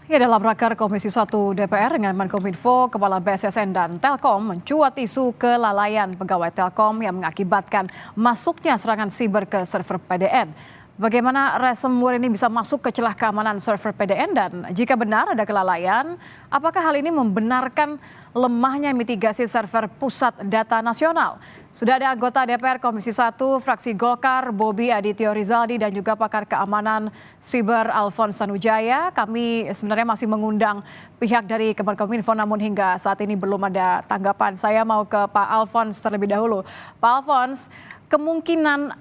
Ya, dalam rakar Komisi 1 DPR dengan Menkominfo, Kepala BSSN dan Telkom mencuat isu kelalaian pegawai Telkom yang mengakibatkan masuknya serangan siber ke server PDN. Bagaimana ransomware ini bisa masuk ke celah keamanan server PDN dan jika benar ada kelalaian, apakah hal ini membenarkan lemahnya mitigasi server pusat data nasional? Sudah ada anggota DPR Komisi 1 fraksi Golkar, Bobi Adityo Rizaldi dan juga pakar keamanan siber Alphonse Tanujaya. Kami sebenarnya masih mengundang pihak dari Kemenkominfo namun hingga saat ini belum ada tanggapan. Saya mau ke Pak Alphonse terlebih dahulu. Pak Alphonse, kemungkinan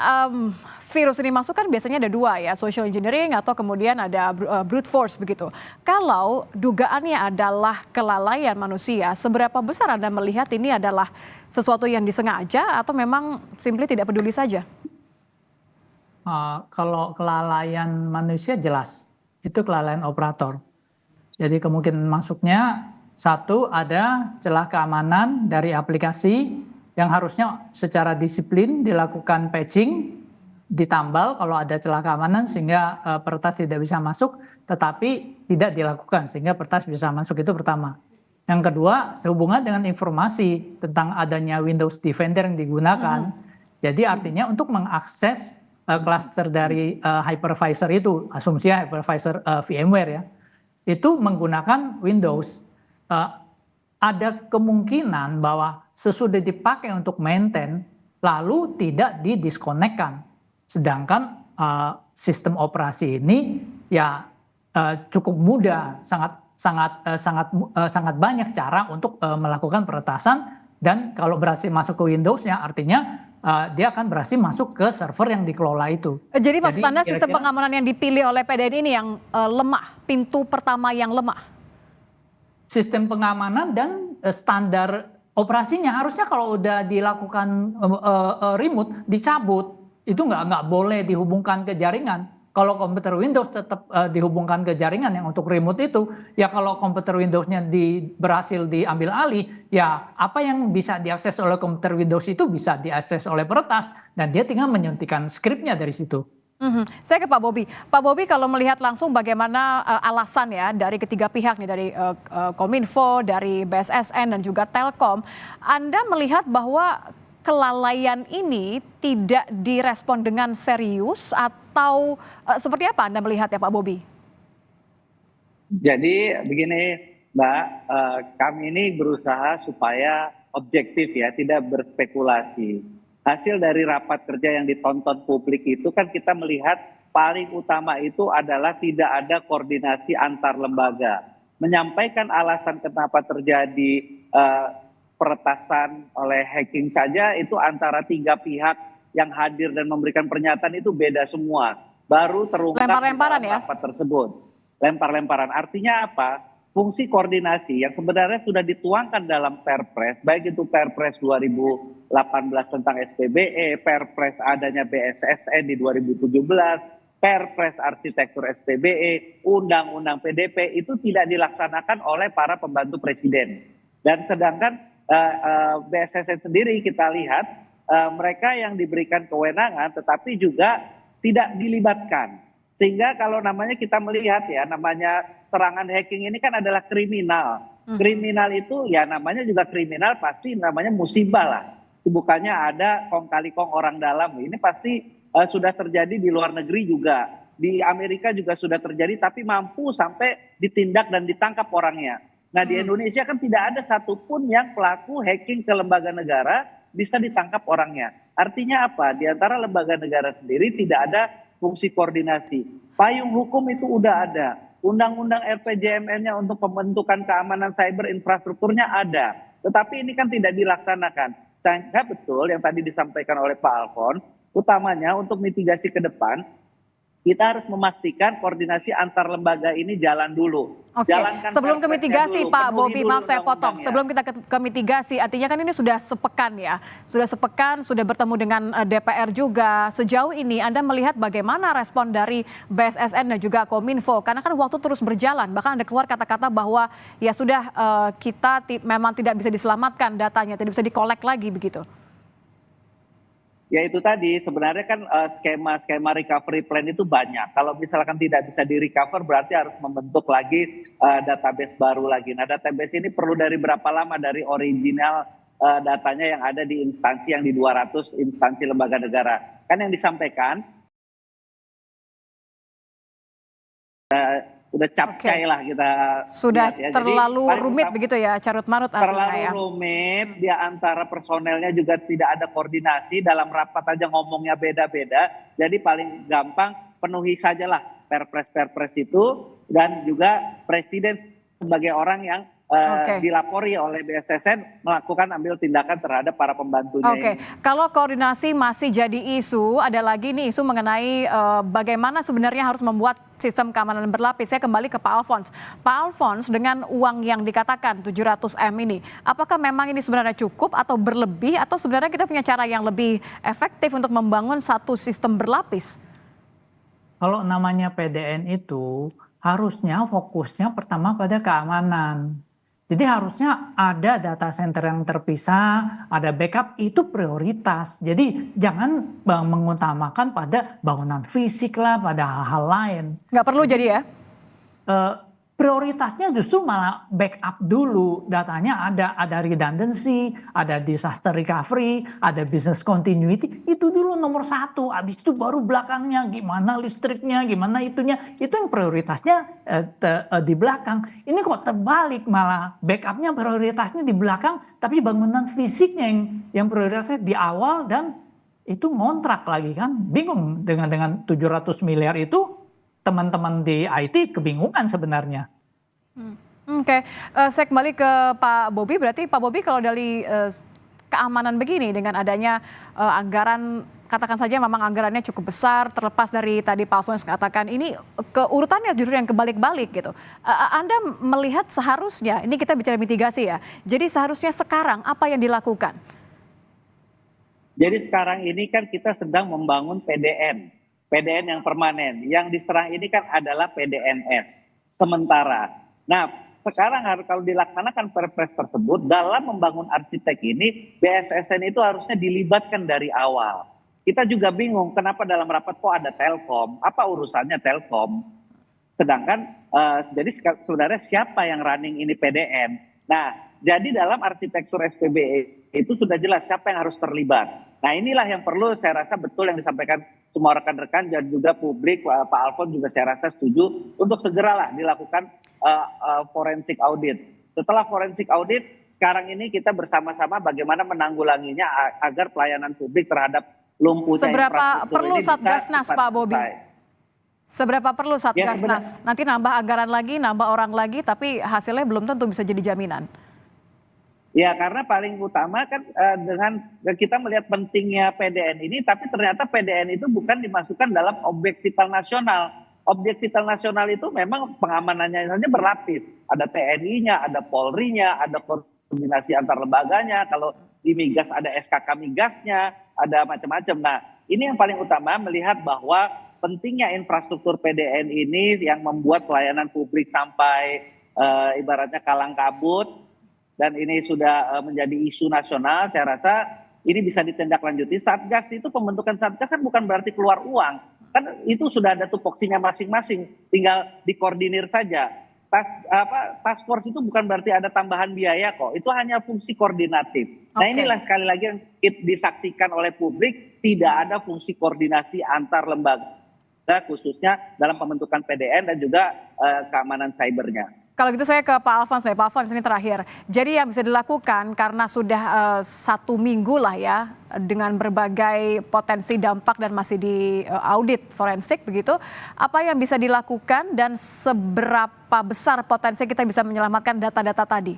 virus ini masuk kan biasanya ada dua ya, social engineering atau kemudian ada brute force begitu. Kalau dugaannya adalah kelalaian manusia, seberapa besar Anda melihat ini adalah sesuatu yang disengaja atau memang simply tidak peduli saja? Kalau kelalaian manusia jelas, itu kelalaian operator. Jadi kemungkinan masuknya satu ada celah keamanan dari aplikasi yang harusnya secara disiplin dilakukan patching, ditambal kalau ada celah keamanan sehingga peretas tidak bisa masuk, tetapi tidak dilakukan sehingga peretas bisa masuk, itu pertama. Yang kedua, sehubungan dengan informasi tentang adanya Windows Defender yang digunakan, jadi artinya untuk mengakses cluster dari hypervisor itu, asumsinya hypervisor VMware ya, itu menggunakan Windows. Ada kemungkinan bahwa sesudah dipakai untuk maintain, lalu tidak didiskonekkan. Sedangkan sistem operasi ini ya cukup mudah, sangat banyak cara untuk melakukan peretasan, dan kalau berhasil masuk ke Windows-nya artinya dia akan berhasil masuk ke server yang dikelola itu. Jadi maksud Anda sistem pengamanan yang dipilih oleh PDN ini yang lemah, pintu pertama yang lemah? Sistem pengamanan dan standar operasinya harusnya kalau udah dilakukan remote dicabut, itu nggak boleh dihubungkan ke jaringan. Kalau komputer Windows tetap dihubungkan ke jaringan yang untuk remote itu, ya kalau komputer Windows-nya berhasil diambil alih, ya apa yang bisa diakses oleh komputer Windows itu bisa diakses oleh peretas dan dia tinggal menyuntikkan skripnya dari situ. Saya ke Pak Bobi. Pak Bobi, kalau melihat langsung bagaimana alasan ya dari ketiga pihak nih, dari Kominfo, dari BSSN dan juga Telkom, Anda melihat bahwa kelalaian ini tidak direspon dengan serius atau seperti apa Anda melihat ya Pak Bobi? Jadi begini Mbak, kami ini berusaha supaya objektif ya, tidak berspekulasi. Hasil dari rapat kerja yang ditonton publik itu kan kita melihat paling utama itu adalah tidak ada koordinasi antar lembaga. Menyampaikan alasan kenapa terjadi peretasan oleh hacking saja itu antara tiga pihak yang hadir dan memberikan pernyataan itu beda semua. Baru terungkap Lempar-lemparan ya? rapat tersebut. Lempar-lemparan. Artinya apa? Fungsi koordinasi yang sebenarnya sudah dituangkan dalam Perpres, baik itu Perpres 2018 tentang SPBE, Perpres adanya BSSN di 2017, Perpres arsitektur SPBE, Undang-Undang PDP itu tidak dilaksanakan oleh para pembantu presiden. Dan sedangkan BSSN sendiri kita lihat mereka yang diberikan kewenangan tetapi juga tidak dilibatkan. Sehingga kalau namanya kita melihat ya, namanya serangan hacking ini kan adalah kriminal. Kriminal itu ya namanya juga kriminal, pasti namanya musibah lah. Bukannya ada kong kali kong orang dalam. Ini pasti sudah terjadi di luar negeri juga. Di Amerika juga sudah terjadi tapi mampu sampai ditindak dan ditangkap orangnya. Nah di Indonesia kan tidak ada satupun yang pelaku hacking ke lembaga negara bisa ditangkap orangnya. Artinya apa? Di antara lembaga negara sendiri tidak ada fungsi koordinasi. Payung hukum itu udah ada. Undang-undang RPJMN-nya untuk pembentukan keamanan cyber infrastrukturnya ada. Tetapi ini kan tidak dilaksanakan. Sehingga betul yang tadi disampaikan oleh Pak Alphonse, utamanya untuk mitigasi ke depan, kita harus memastikan koordinasi antar lembaga ini jalan dulu. Oke, sebelum ke mitigasi Pak Bobi, maaf saya potong. Sebelum kita ke mitigasi, artinya kan ini sudah sepekan ya. Sudah sepekan, sudah bertemu dengan DPR juga. Sejauh ini Anda melihat bagaimana respon dari BSSN dan juga Kominfo? Karena kan waktu terus berjalan. Bahkan ada keluar kata-kata bahwa ya sudah kita memang tidak bisa diselamatkan datanya, tidak bisa dikolek lagi begitu. Ya itu tadi, sebenarnya kan skema-skema recovery plan itu banyak. Kalau misalkan tidak bisa di-recover berarti harus membentuk lagi database baru lagi. Nah database ini perlu dari berapa lama dari original datanya yang ada di instansi yang di 200 instansi lembaga negara. Kan yang disampaikan udah capcay lah kita Sudah lihat ya. terlalu Paling rumit utama, begitu ya, carut marut artinya terlalu ya. rumit, dia antara personelnya juga tidak ada koordinasi, dalam rapat aja ngomongnya beda-beda, jadi paling gampang penuhi sajalah perpres-perpres itu, dan juga presiden sebagai orang yang dilapori oleh BSSN melakukan ambil tindakan terhadap para pembantunya Oke, ini. kalau koordinasi masih jadi isu, ada lagi nih isu mengenai bagaimana sebenarnya harus membuat sistem keamanan berlapis. Saya kembali ke Pak Alphonse. Pak Alphonse, dengan uang yang dikatakan 700M ini, apakah memang ini sebenarnya cukup atau berlebih, atau sebenarnya kita punya cara yang lebih efektif untuk membangun satu sistem berlapis? Kalau namanya PDN itu harusnya fokusnya pertama pada keamanan. Jadi harusnya ada data center yang terpisah, ada backup, itu prioritas. Jadi jangan mengutamakan pada bangunan fisik lah, pada hal-hal lain. Nggak perlu jadi ya? Prioritasnya justru malah backup dulu, datanya ada redundancy, ada disaster recovery, ada business continuity, itu dulu nomor satu. Habis itu baru belakangnya gimana listriknya, gimana itunya, itu yang prioritasnya di belakang. Ini kok terbalik, malah backupnya prioritasnya di belakang, tapi bangunan fisiknya yang prioritasnya di awal, dan itu ngontrak lagi kan, bingung dengan 700 miliar itu. Teman-teman di IT kebingungan sebenarnya. Oke, saya kembali ke Pak Bobi. Berarti Pak Bobi, kalau dari keamanan begini dengan adanya anggaran, katakan saja memang anggarannya cukup besar, terlepas dari tadi Pak Alphonse katakan ini keurutannya justru yang kebalik-balik gitu. Anda melihat seharusnya, ini kita bicara mitigasi ya, jadi seharusnya sekarang apa yang dilakukan? Jadi sekarang ini kan kita sedang membangun PDN yang permanen. Yang diserang ini kan adalah PDNS sementara. Nah, sekarang kalau dilaksanakan perpres tersebut dalam membangun arsitek ini, BSSN itu harusnya dilibatkan dari awal. Kita juga bingung kenapa dalam rapat kok ada Telkom, apa urusannya Telkom? Sedangkan jadi sebenarnya siapa yang running ini PDN? Nah, jadi dalam arsitektur SPBE itu sudah jelas siapa yang harus terlibat. Nah, inilah yang perlu saya rasa betul yang disampaikan semua rekan-rekan dan juga publik. Pak Alphonse juga saya rasa setuju untuk segeralah dilakukan forensik audit. Setelah forensik audit, sekarang ini kita bersama-sama bagaimana menanggulanginya agar pelayanan publik terhadap lumpuhnya Seberapa infrastruktur perlu ini bisa Satgasnas, cepat Pak Bobi? selesai. Seberapa perlu Satgasnas? Ya, Nanti nambah anggaran lagi, nambah orang lagi, tapi hasilnya belum tentu bisa jadi jaminan. Ya, karena paling utama kan dengan kita melihat pentingnya PDN ini, tapi ternyata PDN itu bukan dimasukkan dalam objek vital nasional. Objek vital nasional itu memang pengamanannya saja berlapis. Ada TNI-nya, ada Polri-nya, ada koordinasi antar lembaganya. Kalau di migas ada SKK migasnya, ada macam-macam. Nah, ini yang paling utama melihat bahwa pentingnya infrastruktur PDN ini yang membuat pelayanan publik sampai ibaratnya kalang kabut. Dan ini sudah menjadi isu nasional, saya rasa ini bisa ditindaklanjuti. Satgas itu, pembentukan Satgas kan bukan berarti keluar uang. Kan itu sudah ada tupoksinya masing-masing, tinggal dikoordinir saja. Task force itu bukan berarti ada tambahan biaya kok, itu hanya fungsi koordinatif. Nah, inilah sekali lagi yang disaksikan oleh publik, tidak ada fungsi koordinasi antar lembaga, khususnya dalam pembentukan PDN dan juga keamanan cybernya. Kalau gitu saya ke Pak Alphonse. Pak Alphonse, ini terakhir. Jadi yang bisa dilakukan karena sudah 1 minggu lah ya, dengan berbagai potensi dampak dan masih di audit forensik begitu, apa yang bisa dilakukan dan seberapa besar potensi kita bisa menyelamatkan data-data tadi?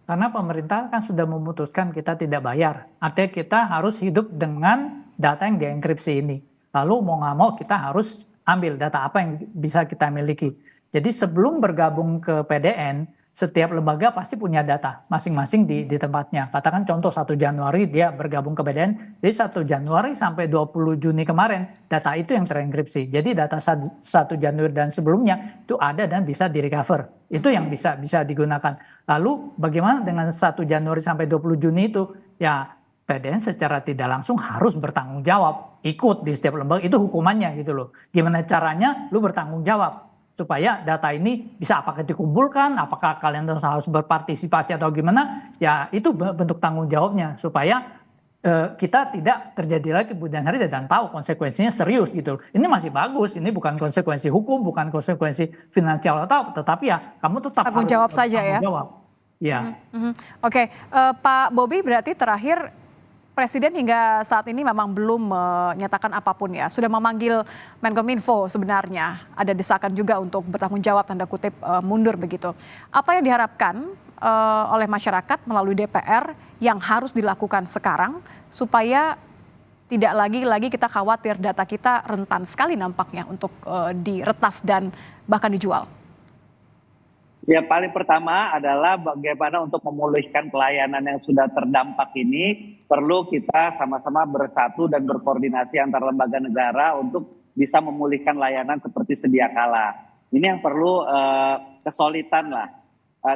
Karena pemerintah kan sudah memutuskan kita tidak bayar. Artinya kita harus hidup dengan data yang dienkripsi ini. Lalu mau nggak mau kita harus ambil data apa yang bisa kita miliki. Jadi sebelum bergabung ke PDN, setiap lembaga pasti punya data masing-masing di tempatnya. Katakan contoh 1 Januari dia bergabung ke PDN, jadi 1 Januari sampai 20 Juni kemarin data itu yang terenkripsi. Jadi data 1 Januari dan sebelumnya itu ada dan bisa direcover. Itu yang bisa digunakan. Lalu bagaimana dengan 1 Januari sampai 20 Juni itu? Ya PDN secara tidak langsung harus bertanggung jawab, ikut di setiap lembaga, itu hukumannya gitu loh. Gimana caranya lu bertanggung jawab supaya data ini bisa apakah dikumpulkan, apakah kalian harus berpartisipasi atau gimana, ya itu bentuk tanggung jawabnya supaya kita tidak terjadi lagi kemudian hari dan tahu konsekuensinya serius gitu. Ini masih bagus, ini bukan konsekuensi hukum, bukan konsekuensi finansial atau, tetapi ya kamu tetap Tanggung harus jawab saja ya. bertanggung jawab. Ya. Oke, Pak Bobi, berarti terakhir Presiden hingga saat ini memang belum menyatakan apapun ya. Sudah memanggil Menkominfo sebenarnya. Ada desakan juga untuk bertanggung jawab tanda kutip mundur begitu. Apa yang diharapkan oleh masyarakat melalui DPR yang harus dilakukan sekarang supaya tidak lagi kita khawatir data kita rentan sekali nampaknya untuk diretas dan bahkan dijual? Ya, paling pertama adalah bagaimana untuk memulihkan pelayanan yang sudah terdampak ini, perlu kita sama-sama bersatu dan berkoordinasi antar lembaga negara untuk bisa memulihkan layanan seperti sedia kala. Ini yang perlu kesulitan lah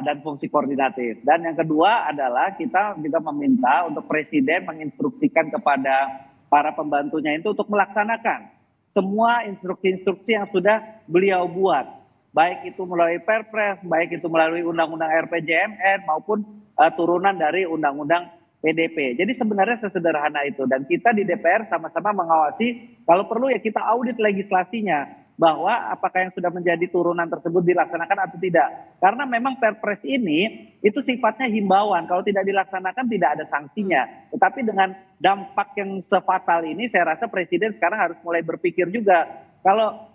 dan fungsi koordinatif. Dan yang kedua adalah kita juga meminta untuk Presiden menginstruksikan kepada para pembantunya itu untuk melaksanakan semua instruksi-instruksi yang sudah beliau buat. Baik itu melalui Perpres, baik itu melalui Undang-Undang RPJMN maupun turunan dari Undang-Undang PDP. Jadi sebenarnya sesederhana itu dan kita di DPR sama-sama mengawasi kalau perlu ya kita audit legislasinya bahwa apakah yang sudah menjadi turunan tersebut dilaksanakan atau tidak. Karena memang Perpres ini itu sifatnya himbauan, kalau tidak dilaksanakan tidak ada sanksinya. Tetapi dengan dampak yang sefatal ini saya rasa Presiden sekarang harus mulai berpikir juga kalau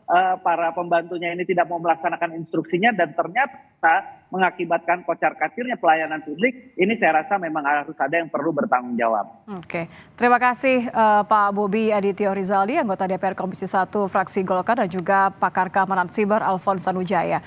para pembantunya ini tidak mau melaksanakan instruksinya dan ternyata mengakibatkan kocar-kacirnya pelayanan publik, ini saya rasa memang harus ada yang perlu bertanggung jawab. Oke, terima kasih Pak Bobi Adityo Rizaldi, anggota DPR Komisi 1 fraksi Golkar dan juga pakar keamanan siber Alphonse Tanujaya.